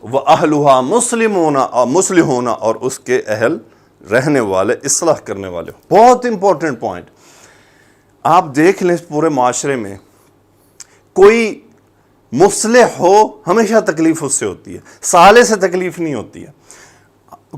وَأَهْلُهَا مُصْلِحُونَ اور اس کے اہل رہنے والے اصلاح کرنے والے. بہت امپورٹنٹ پوائنٹ. آپ دیکھ لیں پورے معاشرے میں کوئی مصلح ہو ہمیشہ تکلیف اس سے ہوتی ہے، صالح سے تکلیف نہیں ہوتی ہے.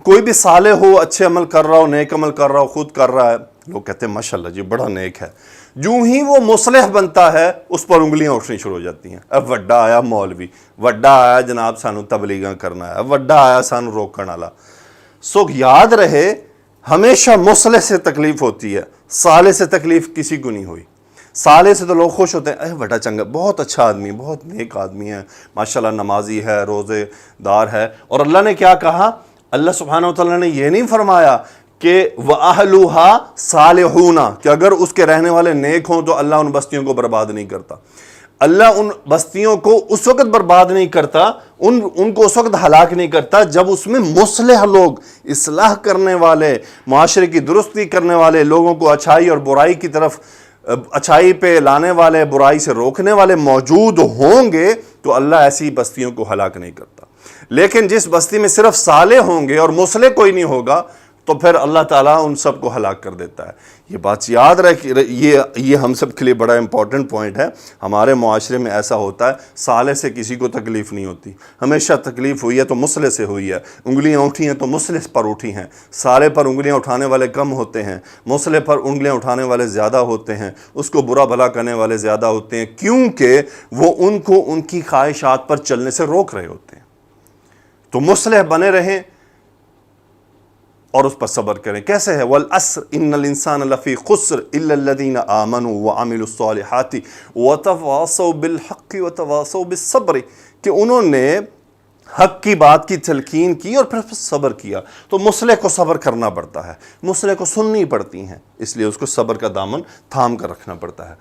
کوئی بھی صالح ہو، اچھے عمل کر رہا ہو، نیک عمل کر رہا ہو، خود کر رہا ہے، لوگ کہتے ہیں ماشاءاللہ جی بڑا نیک ہے. جو ہی وہ مصلح بنتا ہے اس پر انگلیاں اٹھنی شروع ہو جاتی ہیں. اب وڈا آیا مولوی، وڈا آیا جناب سانو تبلیغاں کرنا ہے، وڈا آیا سانو روکن والا. سو یاد رہے ہمیشہ مصلح سے تکلیف ہوتی ہے، صالح سے تکلیف کسی کو نہیں ہوئی. صالح سے تو لوگ خوش ہوتے ہیں، اے بڑا چنگا، بہت اچھا آدمی، بہت نیک آدمی ہے، ماشاءاللہ نمازی ہے، روزے دار ہے. اور اللہ نے کیا کہا؟ اللہ سبحانہ وتعالیٰ نے یہ نہیں فرمایا کہ وَأَهْلُهَا صَالِحُونَ کہ اگر اس کے رہنے والے نیک ہوں تو اللہ ان بستیوں کو برباد نہیں کرتا. اللہ ان بستیوں کو اس وقت برباد نہیں کرتا، ان کو اس وقت ہلاک نہیں کرتا جب اس میں مصلح لوگ، اصلاح کرنے والے، معاشرے کی درستی کرنے والے، لوگوں کو اچھائی اور برائی کی طرف، اچھائی پہ لانے والے، برائی سے روکنے والے موجود ہوں گے تو اللہ ایسی بستیوں کو ہلاک نہیں کرتا. لیکن جس بستی میں صرف صالح ہوں گے اور مصلح کوئی نہیں ہوگا تو پھر اللہ تعالیٰ ان سب کو ہلاک کر دیتا ہے. یہ بات یاد رکھ، یہ ہم سب کے لیے بڑا امپورٹنٹ پوائنٹ ہے. ہمارے معاشرے میں ایسا ہوتا ہے صالح سے کسی کو تکلیف نہیں ہوتی، ہمیشہ تکلیف ہوئی ہے تو مصلح سے ہوئی ہے. انگلیاں اٹھی ہیں تو مصلح پر اٹھی ہیں. صالح پر انگلیاں اٹھانے والے کم ہوتے ہیں، مصلح پر انگلیاں اٹھانے والے زیادہ ہوتے ہیں، اس کو برا بھلا کرنے والے زیادہ ہوتے ہیں، کیونکہ وہ ان کو ان کی خواہشات پر چلنے سے روک رہے ہوتے ہیں. تو مصلح بنے رہیں اور اس پر صبر کریں. کیسے ہے؟ وَالْعَصْرِ إِنَّ الْإِنسَانَ لَفِي خُسْرٍ إِلَّا الَّذِينَ آمَنُوا وَعَمِلُوا الصَّالِحَاتِ وَتَوَاصَوْا بِالْحَقِّ وَتَوَاصَوْا بِالصَّبْرِ کہ انہوں نے حق کی بات کی تلقین کی اور پھر صبر کیا. تو مصلح کو صبر کرنا پڑتا ہے، مصلح کو سننی پڑتی ہیں، اس لیے اس کو صبر کا دامن تھام کر رکھنا پڑتا ہے.